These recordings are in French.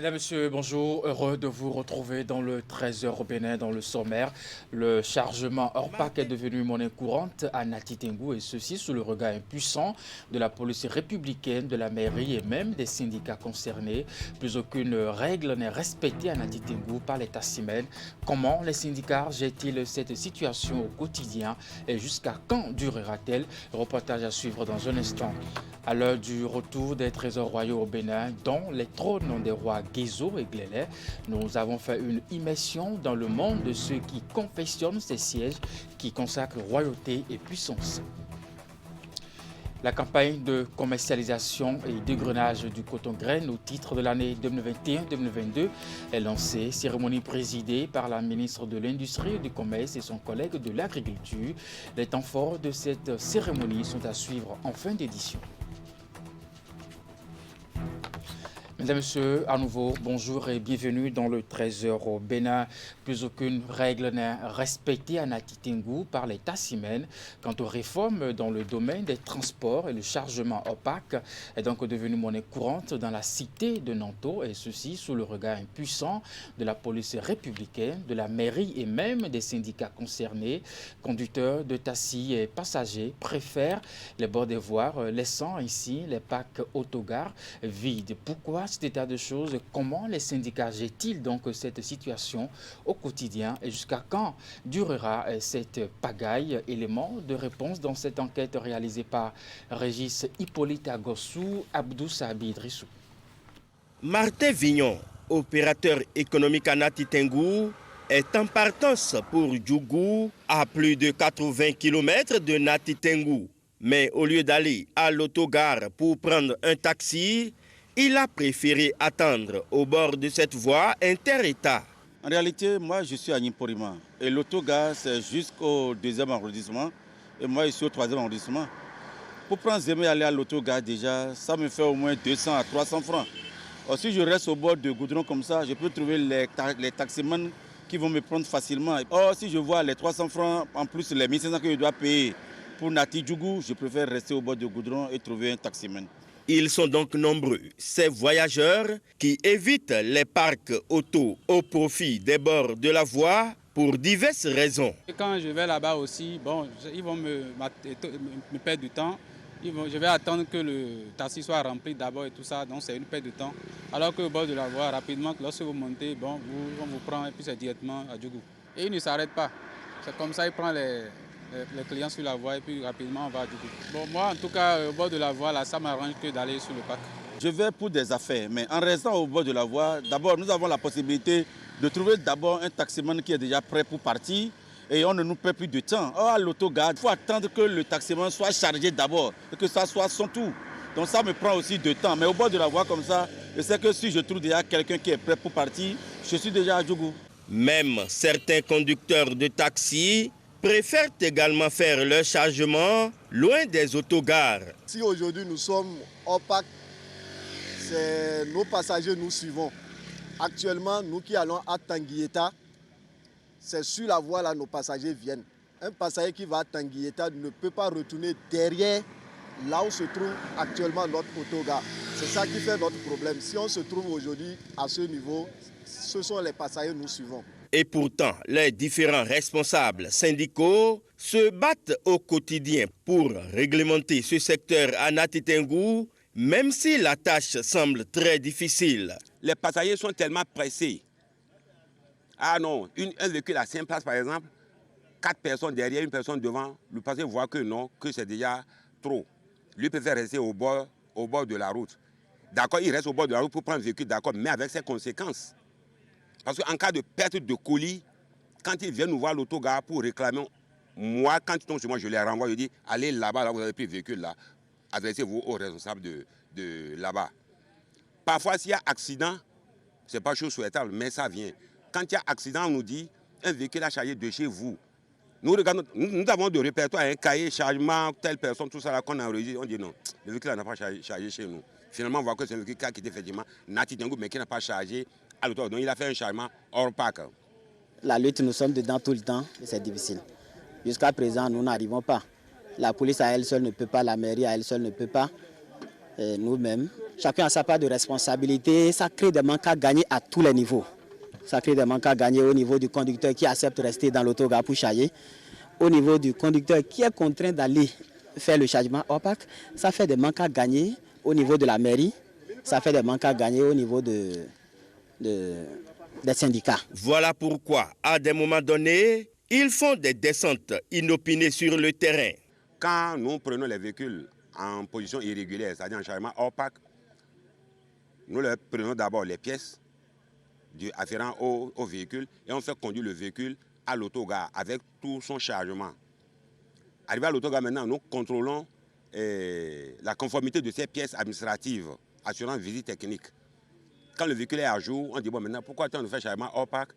Mesdames, Messieurs, bonjour. Heureux de vous retrouver dans le 13h au Bénin, dans le sommaire. Le chargement hors pack est devenu monnaie courante à Nati Tengou, et ceci sous le regard impuissant de la police républicaine, de la mairie et même des syndicats concernés. Plus aucune règle n'est respectée à Nati Tengou par l'État cimène. Comment les syndicats gèrent-ils cette situation au quotidien et jusqu'à quand durera-t-elle? Reportage à suivre dans un instant. À l'heure du retour des trésors royaux au Bénin, dont les trônes des rois Guézo et Glélé, nous avons fait une immersion dans le monde de ceux qui confectionnent ces sièges qui consacrent royauté et puissance. La campagne de commercialisation et d'égrenage du coton-graine au titre de l'année 2021-2022 est lancée. Cérémonie présidée par la ministre de l'Industrie et du Commerce et son collègue de l'Agriculture. Les temps forts de cette cérémonie sont à suivre en fin d'édition. Mesdames et Messieurs, à nouveau, bonjour et bienvenue dans le 13h au Bénin. Plus aucune règle n'est respectée à Nati Tengou par l'État cimène. Quant aux réformes dans le domaine des transports et le chargement opaque est donc devenu monnaie courante dans la cité de Nanto, et ceci sous le regard impuissant de la police républicaine, de la mairie et même des syndicats concernés. Conducteurs de taxis et passagers préfèrent les bords des voies, laissant ainsi les packs autogares vides. Pourquoi cet état de choses? Comment les syndicats gèrent-ils donc cette situation au quotidien et jusqu'à quand durera cette pagaille? Élément de réponse dans cette enquête réalisée par Régis Hippolyte Agossou, Abdou Sabi Idrissou. Martin Vignon, opérateur économique à Nati Tengou, est en partance pour Djougou, à plus de 80 km de Nati Tengou. Mais au lieu d'aller à l'autogare pour prendre un taxi, il a préféré attendre au bord de cette voie inter-État. En réalité, moi je suis à Nimporima et l'autogare c'est jusqu'au 2e arrondissement et moi je suis au 3e arrondissement. Pour prendre Zémé et aller à l'autogare déjà, ça me fait au moins 200 à 300 francs. Alors, si je reste au bord de goudron comme ça, je peux trouver les taximans qui vont me prendre facilement. Or, si je vois les 300 francs, en plus les 1500 que je dois payer pour Nati Djougou, je préfère rester au bord de goudron et trouver un taximan. Ils sont donc nombreux, ces voyageurs qui évitent les parcs auto au profit des bords de la voie pour diverses raisons. Et quand je vais là-bas aussi, bon, ils vont me perdre du temps. Je vais attendre que le taxi soit rempli d'abord et tout ça, donc c'est une perte de temps. Alors qu'au bord de la voie, rapidement, lorsque vous montez, bon, on vous prend et puis c'est directement à Djougou. Et il ne s'arrête pas. C'est comme ça, il prend les clients sur la voie et puis rapidement on va à Djougou. Bon, moi en tout cas, au bord de la voie, là, ça m'arrange que d'aller sur le parc. Je vais pour des affaires, mais en restant au bord de la voie, d'abord nous avons la possibilité de trouver d'abord un taximan qui est déjà prêt pour partir et on ne nous perd plus de temps. Or, à l'autogare, il faut attendre que le taximan soit chargé d'abord et que ça soit son tour. Donc ça me prend aussi de temps. Mais au bord de la voie comme ça, je sais que si je trouve déjà quelqu'un qui est prêt pour partir, je suis déjà à Djougou. Même certains conducteurs de taxi préfèrent également faire leur chargement loin des autogares. Si aujourd'hui nous sommes au parc, c'est nos passagers nous suivons. Actuellement, nous qui allons à Tanguieta, c'est sur la voie là nos passagers viennent. Un passager qui va à Tanguieta ne peut pas retourner derrière là où se trouve actuellement notre autogare. C'est ça qui fait notre problème. Si on se trouve aujourd'hui à ce niveau, ce sont les passagers nous suivons. Et pourtant, les différents responsables syndicaux se battent au quotidien pour réglementer ce secteur à Nati Tengou, même si la tâche semble très difficile. Les passagers sont tellement pressés. Ah non, un véhicule à 5 places par exemple, 4 personnes derrière, une personne devant, le passager voit que non, que c'est déjà trop. Lui préfère rester au bord de la route. D'accord, il reste au bord de la route pour prendre le véhicule, d'accord, mais avec ses conséquences. Parce qu'en cas de perte de colis, quand ils viennent nous voir l'autogare pour réclamer, moi, quand ils tombent sur moi, je les renvoie, je dis, allez là-bas, là, vous avez pris le véhicule là, adressez-vous aux responsables de là-bas. Parfois, s'il y a accident, ce n'est pas chose souhaitable, mais ça vient. Quand il y a accident, on nous dit, un véhicule à charger de chez vous. Nous avons de répertoire, un cahier, chargement, telle personne, tout ça là qu'on a enregistré. On dit non, le véhicule n'a pas chargé chez nous. Finalement, on voit que c'est un véhicule qui a quitté effectivement Nati Tengou, mais qui n'a pas chargé à l'auto. Donc il a fait un chargement hors parc. La lutte, nous sommes dedans tout le temps et c'est difficile. Jusqu'à présent, nous n'arrivons pas. La police à elle seule ne peut pas, la mairie à elle seule ne peut pas. Nous-mêmes, chacun a sa part de responsabilité. Ça crée des manques à gagner à tous les niveaux. Ça crée des manques à gagner au niveau du conducteur qui accepte de rester dans l'autogare pour charger. Au niveau du conducteur qui est contraint d'aller faire le chargement opaque, ça fait des manques à gagner au niveau de la mairie. Ça fait des manques à gagner au niveau des syndicats. Voilà pourquoi, à des moments donnés, ils font des descentes inopinées sur le terrain. Quand nous prenons les véhicules en position irrégulière, c'est-à-dire en chargement opaque, nous leur prenons d'abord les pièces afférentes au véhicule et on fait conduire le véhicule à l'autogare avec tout son chargement. Arrivé à l'autogare maintenant, nous contrôlons la conformité de ces pièces administratives, assurant visite technique. Quand le véhicule est à jour, on dit bon maintenant pourquoi tu nous fais chargement opaque?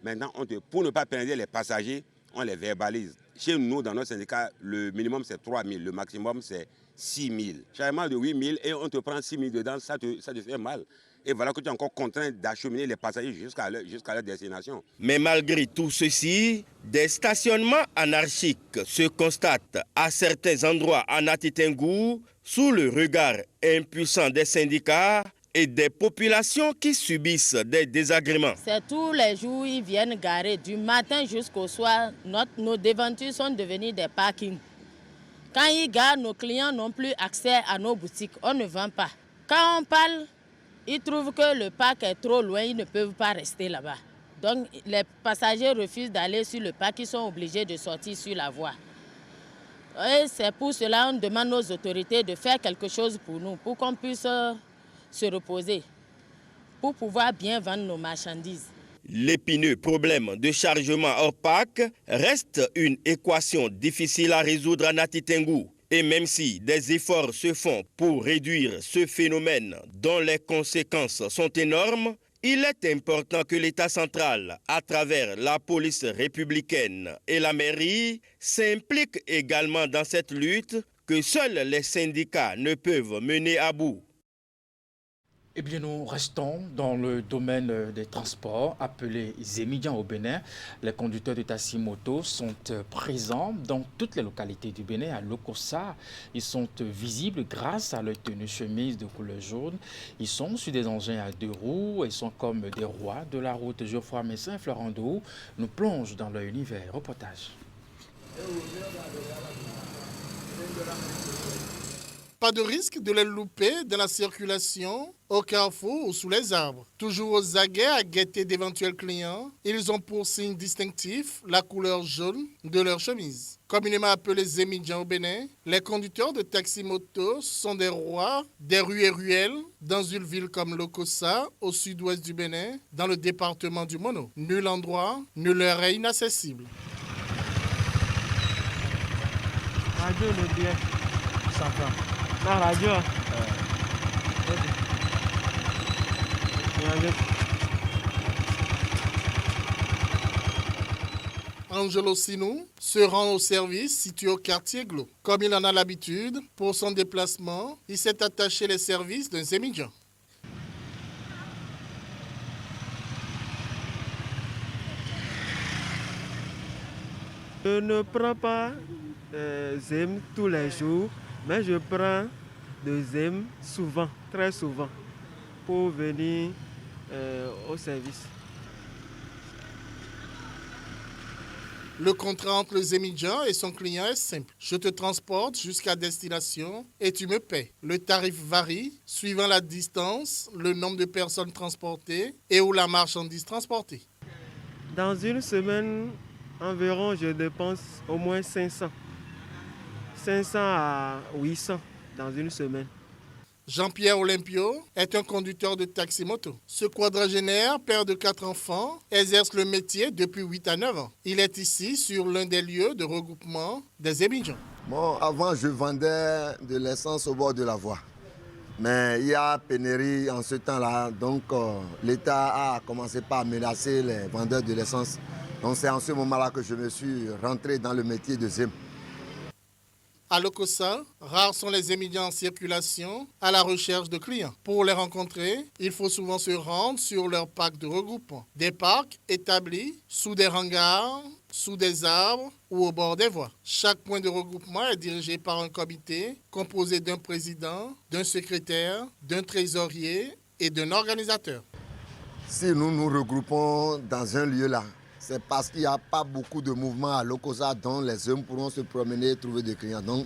Maintenant, pour ne pas pénaliser les passagers, on les verbalise. Chez nous, dans notre syndicat, le minimum c'est 3 000, le maximum c'est 6 000. Chargement de 8 000 et on te prend 6 000 dedans, ça te fait mal. Et voilà que tu es encore contraint d'acheminer les passagers jusqu'à leur destination. Mais malgré tout ceci, des stationnements anarchiques se constatent à certains endroits en Nati Tengou sous le regard impuissant des syndicats et des populations qui subissent des désagréments. C'est tous les jours, ils viennent garer du matin jusqu'au soir. Nos devantures sont devenues des parkings. Quand ils garent, nos clients n'ont plus accès à nos boutiques. On ne vend pas. Quand on parle, ils trouvent que le parc est trop loin, ils ne peuvent pas rester là-bas. Donc les passagers refusent d'aller sur le parc, ils sont obligés de sortir sur la voie. Et c'est pour cela qu'on demande aux autorités de faire quelque chose pour nous, pour qu'on puisse se reposer, pour pouvoir bien vendre nos marchandises. L'épineux problème de chargement opaque reste une équation difficile à résoudre à Nati Tengou. Et même si des efforts se font pour réduire ce phénomène dont les conséquences sont énormes, il est important que l'État central, à travers la police républicaine et la mairie, s'implique également dans cette lutte que seuls les syndicats ne peuvent mener à bout. Eh bien, nous restons dans le domaine des transports, appelés Zémidjan au Bénin. Les conducteurs de taxi-moto sont présents dans toutes les localités du Bénin. À Lokossa, ils sont visibles grâce à leur tenue chemise de couleur jaune. Ils sont sur des engins à 2 roues et sont comme des rois de la route. Geoffroy Messin, Florent Dou nous plonge dans leur univers. Reportage. Pas de risque de les louper dans la circulation, au carrefour ou sous les arbres. Toujours aux aguets à guetter d'éventuels clients, ils ont pour signe distinctif la couleur jaune de leur chemise. Communément appelés Zémidjan au Bénin, les conducteurs de taxi-moto sont des rois des rues et ruelles dans une ville comme Lokossa, au sud-ouest du Bénin, dans le département du Mono. Nul endroit ne leur est inaccessible. Radio le bien, s'entend. La radio. Angelo Sinou se rend au service situé au quartier Glo. Comme il en a l'habitude, pour son déplacement, il s'est attaché les services d'un Zémidjan. Je ne prends pas Zém tous les jours, mais je prends de Zém souvent, très souvent, pour venir au service. Le contrat entre le Zémidjan et son client est simple. Je te transporte jusqu'à destination et tu me paies. Le tarif varie suivant la distance, le nombre de personnes transportées et ou la marchandise transportée. Dans une semaine, environ, je dépense au moins 500 à 800 dans une semaine. Jean-Pierre Olympio est un conducteur de taxi-moto. Ce quadragénaire, père de 4 enfants, exerce le métier depuis 8 à 9 ans. Il est ici sur l'un des lieux de regroupement des Zémidjans. Bon, avant, je vendais de l'essence au bord de la voie. Mais il y a pénurie en ce temps-là, donc l'État a commencé par menacer les vendeurs de l'essence. Donc c'est en ce moment-là que je me suis rentré dans le métier de Zém. À Lokossa, rares sont les émigrants en circulation à la recherche de clients. Pour les rencontrer, il faut souvent se rendre sur leur parc de regroupement. Des parcs établis sous des hangars, sous des arbres ou au bord des voies. Chaque point de regroupement est dirigé par un comité composé d'un président, d'un secrétaire, d'un trésorier et d'un organisateur. Si nous nous regroupons dans un lieu là, c'est parce qu'il n'y a pas beaucoup de mouvements à Lokossa dont les hommes pourront se promener et trouver des clients. Donc,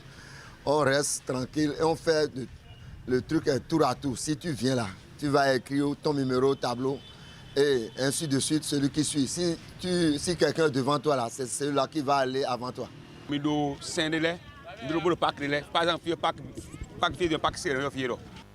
on reste tranquille et on fait le truc tour à tour. Si tu viens là, tu vas écrire ton numéro au tableau et ainsi de suite, celui qui suit. Si quelqu'un est devant toi là, c'est celui-là qui va aller avant toi.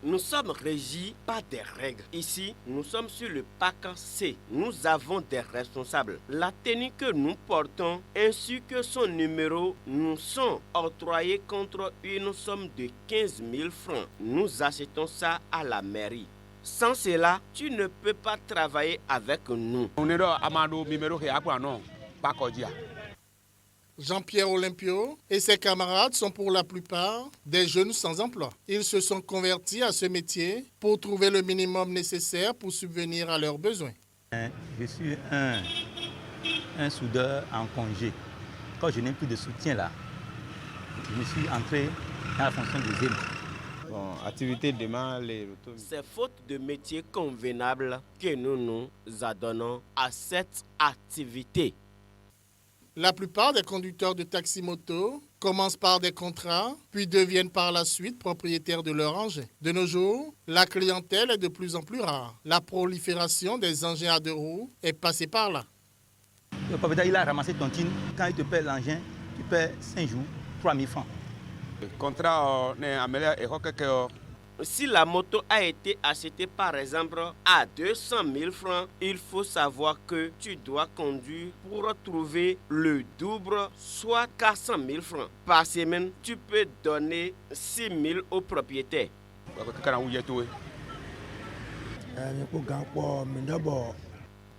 Nous sommes régis par des règles. Ici, nous sommes sur le parc C. Nous avons des responsables. La tenue que nous portons ainsi que son numéro nous sont octroyés contre une somme de 15 000 francs. Nous achetons ça à la mairie. Sans cela, tu ne peux pas travailler avec nous. Jean-Pierre Olympio et ses camarades sont pour la plupart des jeunes sans emploi. Ils se sont convertis à ce métier pour trouver le minimum nécessaire pour subvenir à leurs besoins. Je suis un soudeur en congé. Quand je n'ai plus de soutien là, je suis entré dans la fonction de ZEM. Bon, activité demain, c'est faute de métier convenable que nous nous adonnons à cette activité. La plupart des conducteurs de taxi-moto commencent par des contrats, puis deviennent par la suite propriétaires de leur engin. De nos jours, la clientèle est de plus en plus rare. La prolifération des engins à deux roues est passée par là. Le propriétaire, il a ramassé ton tin. Quand il te paie l'engin, tu paies 5 jours, 3 000 francs. Le contrat est amélioré. Si la moto a été achetée par exemple à 200 000 francs, il faut savoir que tu dois conduire pour trouver le double, soit 400 000 francs. Par semaine, tu peux donner 6 000 au propriétaire.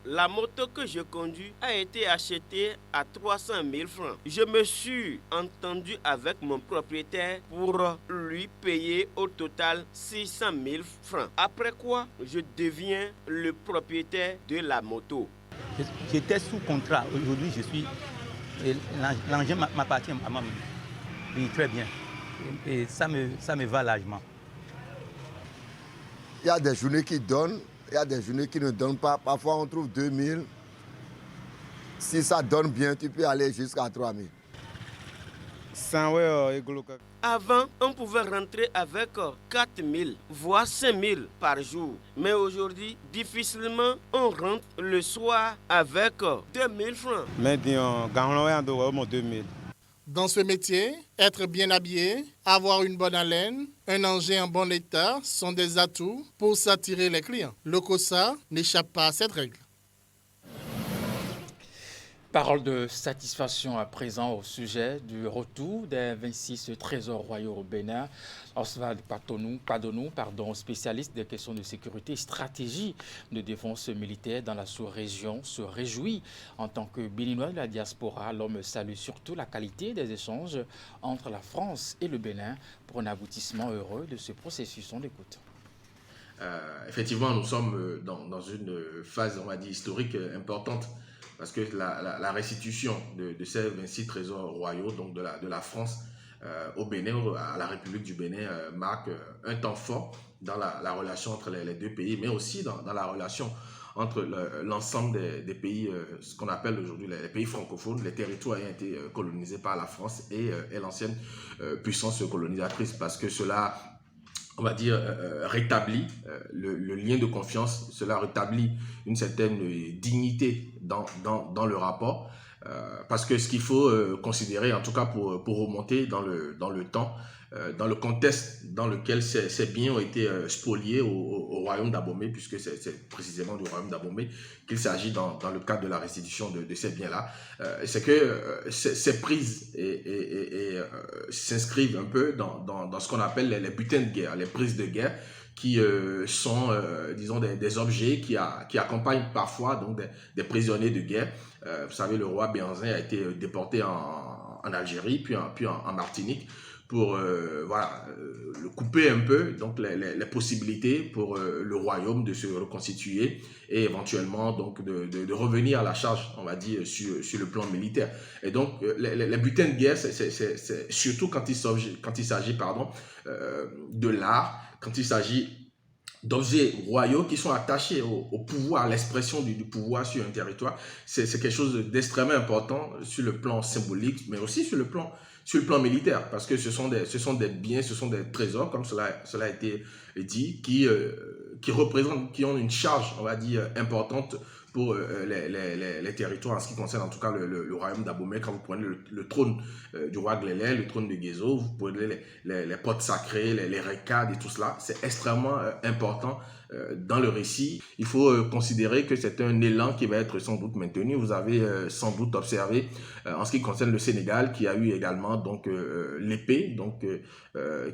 La moto que je conduis a été achetée à 300 000 francs. Je me suis entendu avec mon propriétaire pour lui payer au total 600 000 francs. Après quoi, je deviens le propriétaire de la moto. J'étais sous contrat. Aujourd'hui, je suis... L'engin m'appartient à moi. Oui, très bien. Et ça me va largement. Il y a des journées qui donnent. Il y a des journées qui ne donnent pas. Parfois, on trouve 2000. Si ça donne bien, tu peux aller jusqu'à 3000. Avant, on pouvait rentrer avec 4000, voire 5000 par jour. Mais aujourd'hui, difficilement, on rentre le soir avec 2000 francs. Dans ce métier, être bien habillé, avoir une bonne haleine, un engin en bon état sont des atouts pour s'attirer les clients. Lokossa n'échappe pas à cette règle. Parole de satisfaction à présent au sujet du retour des 26 trésors royaux au Bénin. Oswald Padonou, spécialiste des questions de sécurité et stratégie de défense militaire dans la sous-région, se réjouit. En tant que Béninois de la diaspora, l'homme salue surtout la qualité des échanges entre la France et le Bénin pour un aboutissement heureux de ce processus. On l'écoute. Effectivement, nous sommes dans une phase, on va dire, historique importante. Parce que la restitution de ces 26 trésors royaux, donc de la France au Bénin, à la République du Bénin, marque un temps fort dans la relation entre les deux pays, mais aussi dans la relation entre l'ensemble des pays, ce qu'on appelle aujourd'hui les pays francophones, les territoires ayant été colonisés par la France et l'ancienne puissance colonisatrice, parce que cela, on va dire, rétablit le lien de confiance, cela rétablit une certaine dignité dans le rapport, parce que ce qu'il faut considérer, en tout cas pour remonter dans le temps, dans le contexte dans lequel ces biens ont été spoliés au royaume d'Abomey, puisque c'est précisément du royaume d'Abomey qu'il s'agit dans le cadre de la restitution de ces biens-là, c'est que ces prises s'inscrivent un peu dans ce qu'on appelle les butins de guerre, les prises de guerre, qui sont, disons, des objets qui accompagnent parfois donc des prisonniers de guerre. Vous savez, le roi Béhanzin a été déporté en en Algérie, puis en Martinique, pour le couper un peu, donc les possibilités pour le royaume de se reconstituer et éventuellement donc de revenir à la charge, on va dire, sur le plan militaire. Et donc les butins de guerre, c'est surtout quand il s'agit de l'art, quand il s'agit d'objets royaux qui sont attachés au pouvoir, à l'expression du pouvoir sur un territoire. C'est quelque chose d'extrêmement important sur le plan symbolique, mais aussi sur le plan militaire, parce que ce sont des biens, ce sont des trésors, comme cela a été dit, qui représentent, qui ont une charge, on va dire, importante pour les territoires, en ce qui concerne en tout cas le royaume d'Abomey. Quand vous prenez le trône du roi Glélé, le trône de Guézo, vous prenez les portes sacrées, les recades et tout cela, c'est extrêmement important dans le récit. Il faut considérer que c'est un élan qui va être sans doute maintenu. Vous avez sans doute observé en ce qui concerne le Sénégal, qui a eu également donc l'épée, donc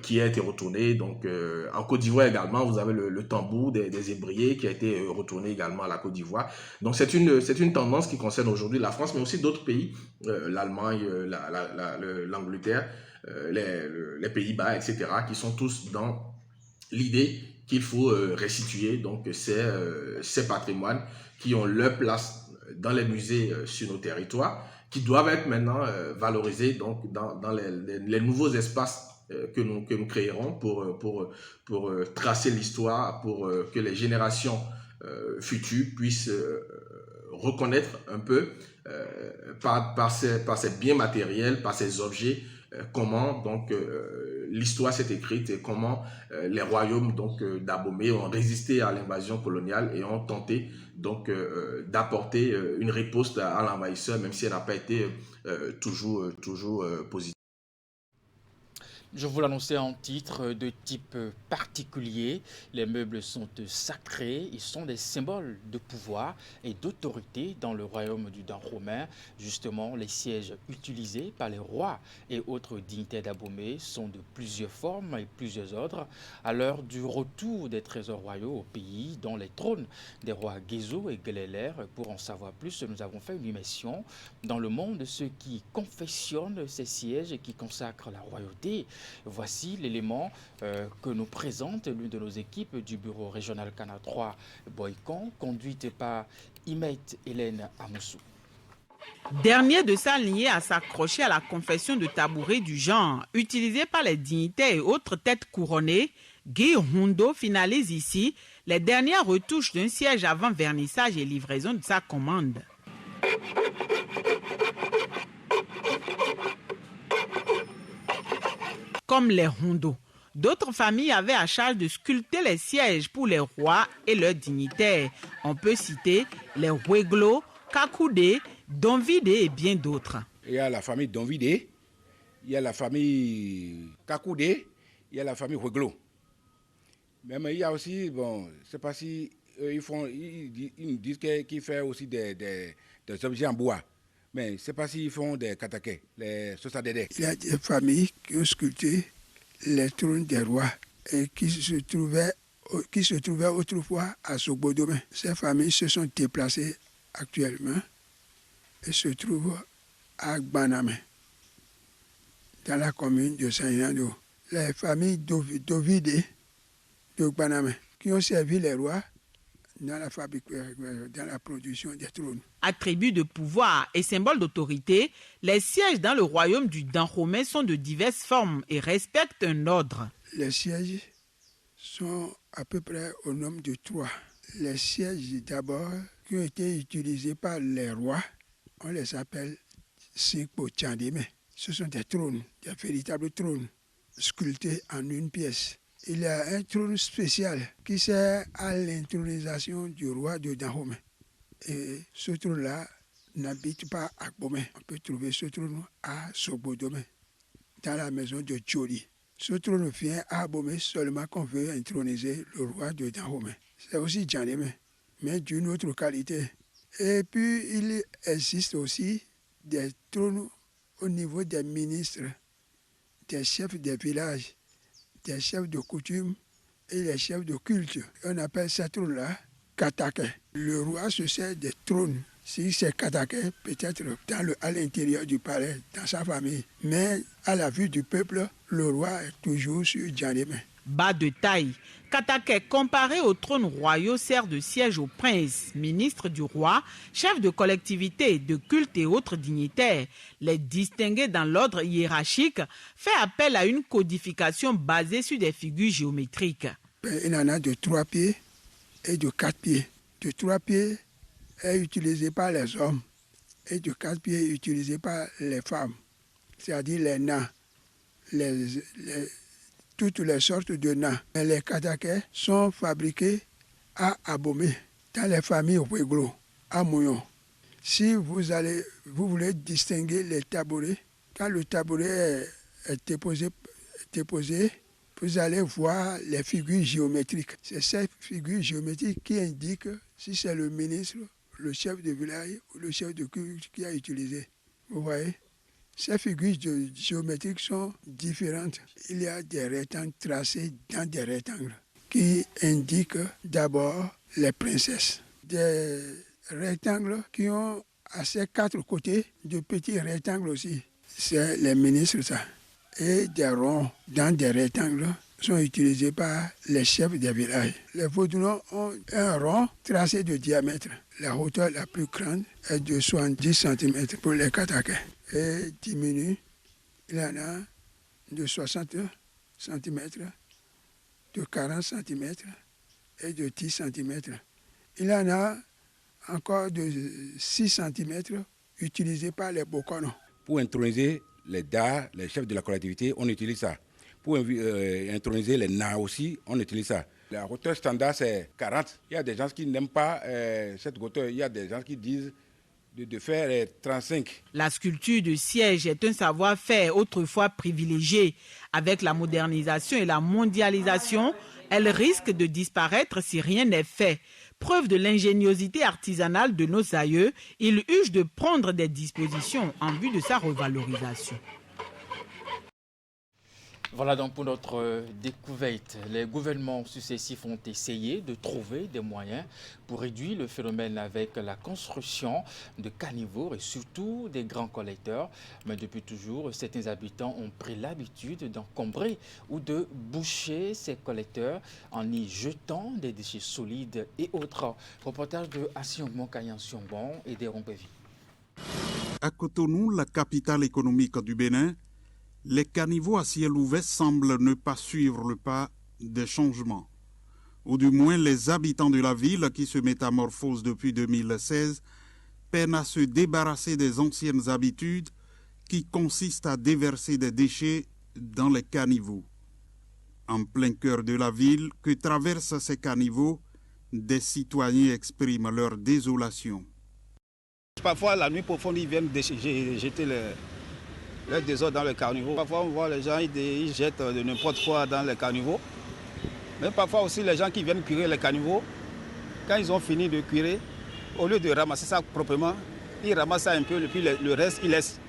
qui a été retournée. Donc en Côte d'Ivoire également, vous avez le tambour des ébriers qui a été retourné également à la Côte d'Ivoire. Donc c'est une tendance qui concerne aujourd'hui la France, mais aussi d'autres pays, l'Allemagne, l'Angleterre, les Pays-Bas, etc., qui sont tous dans l'idée qu'il faut restituer donc ces patrimoines qui ont leur place dans les musées sur nos territoires, qui doivent être maintenant valorisés donc dans les nouveaux espaces que nous créerons pour tracer l'histoire, pour que les générations futures puissent reconnaître un peu par ces biens matériels, par ces objets, comment donc l'histoire s'est écrite et comment les royaumes donc d'Abomey ont résisté à l'invasion coloniale et ont tenté donc d'apporter une riposte à l'envahisseur, même si elle n'a pas été toujours positive. Je vous l'annonçais en titre de type particulier. Les meubles sont sacrés, ils sont des symboles de pouvoir et d'autorité dans le royaume du Dahomey. Justement, les sièges utilisés par les rois et autres dignitaires d'Abomey sont de plusieurs formes et plusieurs ordres. À l'heure du retour des trésors royaux au pays, dont les trônes des rois Guézo et Glélé, pour en savoir plus, nous avons fait une immersion dans le monde de ceux qui confectionnent ces sièges et qui consacrent la royauté. Voici l'élément que nous présente l'une de nos équipes du bureau régional Cana 3 Boycon, conduite par Imet Hélène Amoussou. Dernier de s'aligner à s'accrocher à la confection de tabourets du genre utilisés par les dignitaires et autres têtes couronnées, Guy Hondo finalise ici les dernières retouches d'un siège avant vernissage et livraison de sa commande. Comme les Hondo, d'autres familles avaient à charge de sculpter les sièges pour les rois et leurs dignitaires. On peut citer les Hueglo, Kakoudé, Donvide et bien d'autres. Il y a la famille Donvide, il y a la famille Kakoudé, il y a la famille Hueglo. Mais il y a aussi, bon, je ne sais pas si ils nous disent qu'ils font aussi des objets en bois. Mais je ne sais pas s'ils font des kataké, les sosadédés. Il y a des familles qui ont sculpté les trônes des rois et qui se trouvaient autrefois à Sogbodomé. Ces familles se sont déplacées actuellement et se trouvent à Gbanamé, dans la commune de Saint-Yando. Les familles d'Ovide de Gbanamé qui ont servi les rois dans la production des trônes. Attributs de pouvoir et symboles d'autorité, les sièges dans le royaume du Dahomey sont de diverses formes et respectent un ordre. Les sièges sont à peu près au nombre de 3. Les sièges d'abord qui ont été utilisés par les rois, on les appelle Singpo Tchandeme. Ce sont des trônes, des véritables trônes sculptés en une pièce. Il y a un trône spécial qui sert à l'intronisation du roi de Dahomey. Et ce trône-là n'habite pas à Gbomé. On peut trouver ce trône à Sogbodomé, dans la maison de Tcholi. Ce trône vient à Abomey seulement qu'on veut introniser le roi de Dahomey. C'est aussi Djandeme, mais d'une autre qualité. Et puis il existe aussi des trônes au niveau des ministres, des chefs des villages, des chefs de coutume et les chefs de culte. On appelle ces trônes-là Katake. Le roi se sert des trônes Si c'est Kataké, peut-être à l'intérieur du palais, dans sa famille. Mais à la vue du peuple, le roi est toujours sur Djandémé. Bas de taille, Kataké, comparé au trône royal, sert de siège au prince, ministre du roi, chef de collectivité, de culte et autres dignitaires. Les distinguer dans l'ordre hiérarchique fait appel à une codification basée sur des figures géométriques. Il en a de 3 pieds et de 4 pieds. De 3 pieds est utilisé par les hommes et de 4 pieds est utilisé par les femmes, c'est-à-dire les nains, toutes les sortes de nains. Les Kataké sont fabriqués à Abomey, dans les familles Weglo, à Mouillon. Si vous voulez distinguer les tabourets, quand le tabouret est déposé, vous allez voir les figures géométriques. C'est ces figures géométriques qui indiquent si c'est le ministre, le chef de village ou le chef de culte qui a utilisé. Vous voyez? Ces figures géométriques sont différentes. Il y a des rectangles tracés dans des rectangles qui indiquent d'abord les princesses. Des rectangles qui ont à ces 4 côtés de petits rectangles aussi. C'est les ministres, ça. Et des ronds dans des rectangles sont utilisés par les chefs des villages. Les Vaudounois ont un rond tracé de diamètre. La hauteur la plus grande est de 70 cm pour les Kataké. Et diminue, il y en a de 60 cm, de 40 cm et de 10 cm. Il y en a encore de 6 cm utilisés par les Bokono. Pour introniser les DA, les chefs de la collectivité, on utilise ça. Pour introniser les NA aussi, on utilise ça. La hauteur standard, c'est 40. Il y a des gens qui n'aiment pas cette hauteur. Il y a des gens qui disent de faire 35. La sculpture de siège est un savoir-faire autrefois privilégié. Avec la modernisation et la mondialisation, elle risque de disparaître si rien n'est fait. Preuve de l'ingéniosité artisanale de nos aïeux, ils urgent de prendre des dispositions en vue de sa revalorisation. Voilà donc pour notre découverte. Les gouvernements successifs ont essayé de trouver des moyens pour réduire le phénomène avec la construction de caniveaux et surtout des grands collecteurs. Mais depuis toujours, certains habitants ont pris l'habitude d'encombrer ou de boucher ces collecteurs en y jetant des déchets solides et autres. Reportage de Assiongmon Kayan-Siongbon et des Rompévis. À Cotonou, la capitale économique du Bénin, les caniveaux à ciel ouvert semblent ne pas suivre le pas des changements. Ou du moins, les habitants de la ville, qui se métamorphosent depuis 2016, peinent à se débarrasser des anciennes habitudes qui consistent à déverser des déchets dans les caniveaux. En plein cœur de la ville que traversent ces caniveaux, des citoyens expriment leur désolation. Parfois, la nuit profonde, ils viennent jeter le désordre dans les caniveaux. Parfois, on voit les gens, ils jettent de n'importe quoi dans les caniveaux. Mais parfois aussi, les gens qui viennent curer les caniveaux, quand ils ont fini de curer, au lieu de ramasser ça proprement, ils ramassent ça un peu, et puis le reste, ils laissent.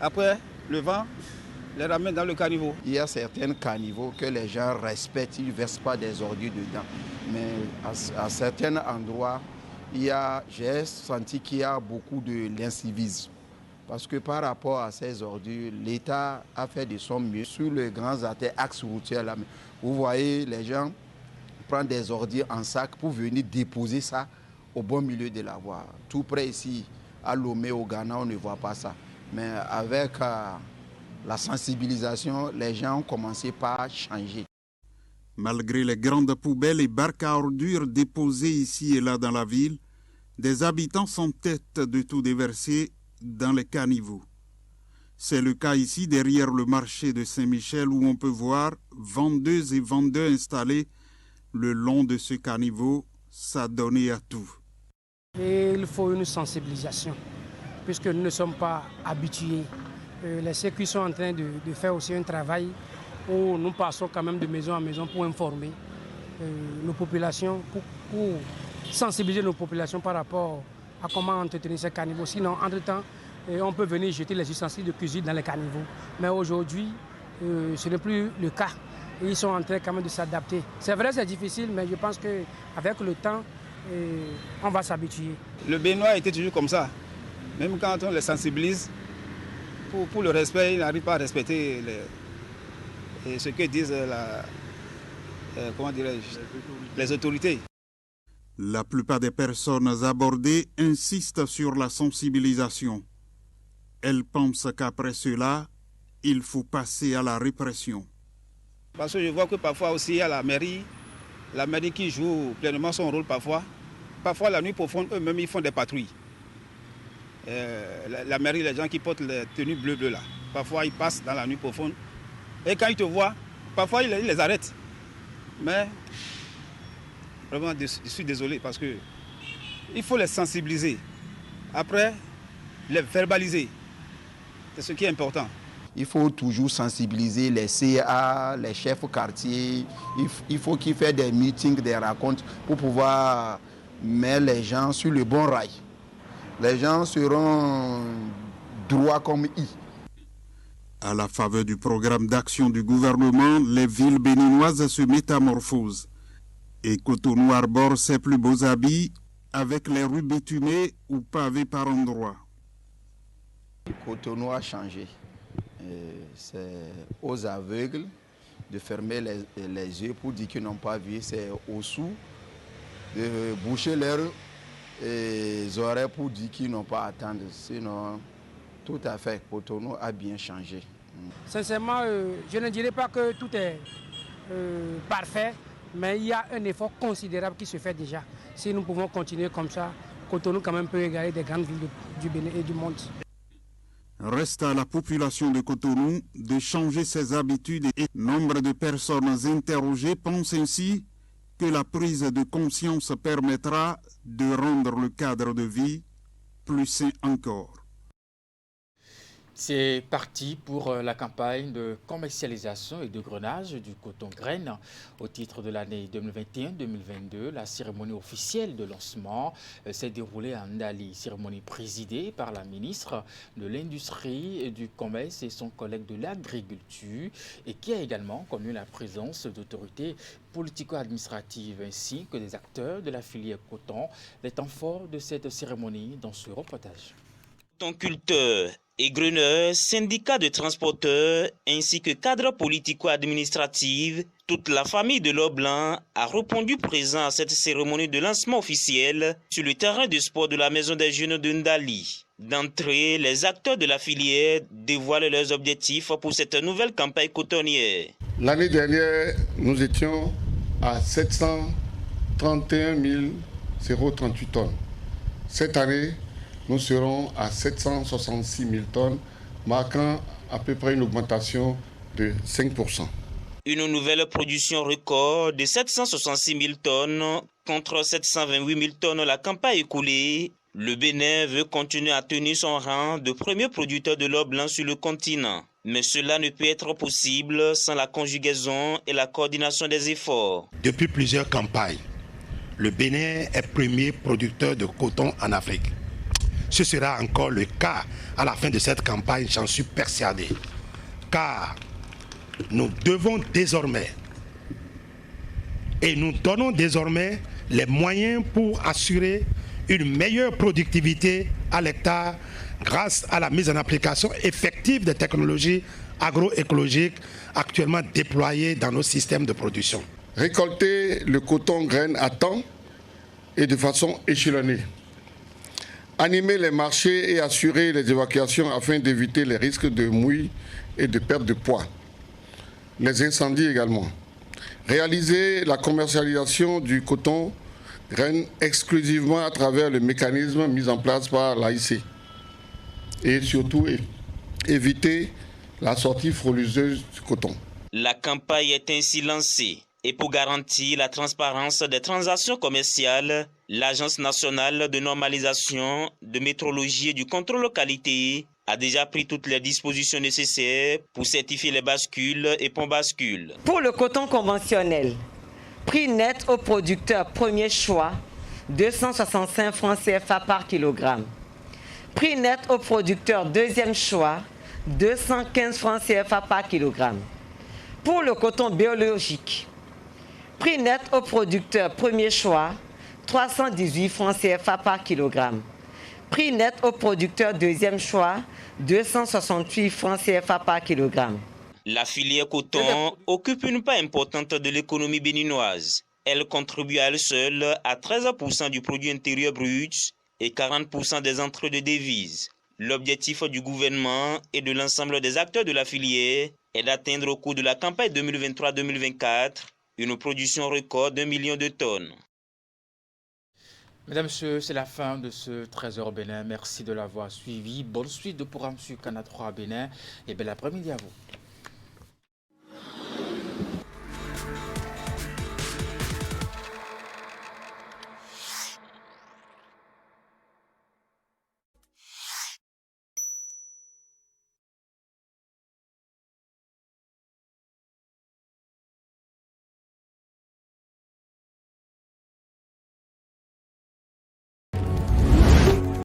Après, le vent les ramène dans le caniveau. Il y a certains caniveaux que les gens respectent, ils ne versent pas des ordures dedans. Mais à certains endroits, j'ai senti qu'il y a beaucoup de l'incivisme. Parce que par rapport à ces ordures, l'État a fait de son mieux sur les grands axes routiers. Là. Vous voyez, les gens prennent des ordures en sac pour venir déposer ça au bon milieu de la voie. Tout près ici, à Lomé, au Ghana, on ne voit pas ça. Mais avec la sensibilisation, les gens ont commencé par changer. Malgré les grandes poubelles et barques à ordures déposées ici et là dans la ville, des habitants s'entêtent de tout déverser dans les caniveaux. C'est le cas ici derrière le marché de Saint-Michel où on peut voir vendeuses et vendeurs installés le long de ce caniveau, s'adonner à tout. Et il faut une sensibilisation puisque nous ne sommes pas habitués. Les circuits sont en train de faire aussi un travail où nous passons quand même de maison en maison pour informer nos populations, pour sensibiliser nos populations par rapport à comment entretenir ces caniveaux. Sinon, entre-temps, on peut venir jeter les ustensiles de cuisine dans les caniveaux. Mais aujourd'hui, ce n'est plus le cas. Et ils sont en train quand même de s'adapter. C'est vrai, c'est difficile, mais je pense qu'avec le temps, on va s'habituer. Le Béninois était toujours comme ça. Même quand on les sensibilise, pour le respect, ils n'arrivent pas à respecter ce que disent les autorités. La plupart des personnes abordées insistent sur la sensibilisation. Elles pensent qu'après cela, il faut passer à la répression. Parce que je vois que parfois aussi il y a la mairie qui joue pleinement son rôle parfois. Parfois la nuit profonde, eux-mêmes ils font des patrouilles. La mairie, les gens qui portent les tenues bleues là, parfois ils passent dans la nuit profonde. Et quand ils te voient, parfois ils les arrêtent. Mais vraiment, je suis désolé parce que il faut les sensibiliser. Après, les verbaliser. C'est ce qui est important. Il faut toujours sensibiliser les CA, les chefs quartiers. Il faut qu'ils fassent des meetings, des rencontres pour pouvoir mettre les gens sur le bon rail. Les gens seront droits comme I. À la faveur du programme d'action du gouvernement, les villes béninoises se métamorphosent. Et Cotonou arbore ses plus beaux habits avec les rues bitumées ou pavées par endroits. Cotonou a changé. C'est aux aveugles de fermer les yeux pour dire qu'ils n'ont pas vu. C'est aux sourds de boucher leurs oreilles pour dire qu'ils n'ont pas à attendre. Sinon, tout à fait, Cotonou a bien changé. Sincèrement, je ne dirais pas que tout est parfait, mais il y a un effort considérable qui se fait déjà. Si nous pouvons continuer comme ça, Cotonou quand même peut égaler des grandes villes du Bénin et du monde. Reste à la population de Cotonou de changer ses habitudes et nombre de personnes interrogées pensent ainsi que la prise de conscience permettra de rendre le cadre de vie plus sain encore. C'est parti pour la campagne de commercialisation et de grenage du coton graine. Au titre de l'année 2021-2022, la cérémonie officielle de lancement s'est déroulée à Ndali, cérémonie présidée par la ministre de l'Industrie et du Commerce et son collègue de l'Agriculture et qui a également connu la présence d'autorités politico-administratives ainsi que des acteurs de la filière coton. Les temps forts de cette cérémonie dans ce reportage. Cotonculteurs et greneurs, syndicats de transporteurs ainsi que cadres politico-administratifs, toute la famille de l'Or Blanc a répondu présent à cette cérémonie de lancement officiel sur le terrain de sport de la Maison des Jeunes de Ndali. D'entrée, les acteurs de la filière dévoilent leurs objectifs pour cette nouvelle campagne cotonnière. L'année dernière, nous étions à 731 038 tonnes. Cette année, nous serons à 766 000 tonnes, marquant à peu près une augmentation de 5%. Une nouvelle production record de 766 000 tonnes contre 728 000 tonnes la campagne écoulée. Le Bénin veut continuer à tenir son rang de premier producteur de l'or blanc sur le continent. Mais cela ne peut être possible sans la conjugaison et la coordination des efforts. Depuis plusieurs campagnes, le Bénin est premier producteur de coton en Afrique. Ce sera encore le cas à la fin de cette campagne, j'en suis persuadé. Car nous devons désormais, et nous donnons désormais les moyens pour assurer une meilleure productivité à l'hectare grâce à la mise en application effective des technologies agroécologiques actuellement déployées dans nos systèmes de production. Récolter le coton graine à temps et de façon échelonnée. Animer les marchés et assurer les évacuations afin d'éviter les risques de mouille et de perte de poids. Les incendies également. Réaliser la commercialisation du coton graine exclusivement à travers le mécanisme mis en place par l'AIC. Et surtout éviter la sortie frauduleuse du coton. La campagne est ainsi lancée. Et pour garantir la transparence des transactions commerciales, l'Agence nationale de normalisation, de métrologie et du contrôle qualité a déjà pris toutes les dispositions nécessaires pour certifier les bascules et pont-bascules. Pour le coton conventionnel, prix net au producteur premier choix, 265 francs CFA par kilogramme. Prix net au producteur deuxième choix, 215 francs CFA par kilogramme. Pour le coton biologique, prix net au producteur premier choix, 318 francs CFA par kilogramme. Prix net au producteur deuxième choix, 268 francs CFA par kilogramme. La filière coton occupe une part importante de l'économie béninoise. Elle contribue à elle seule à 13% du produit intérieur brut et 40% des entrées de devises. L'objectif du gouvernement et de l'ensemble des acteurs de la filière est d'atteindre au cours de la campagne 2023-2024 une production record d'1 million de tonnes. Mesdames, Messieurs, c'est la fin de ce Trésor Bénin. Merci de l'avoir suivi. Bonne suite de programme sur Canal 3 Bénin et bel après-midi à vous.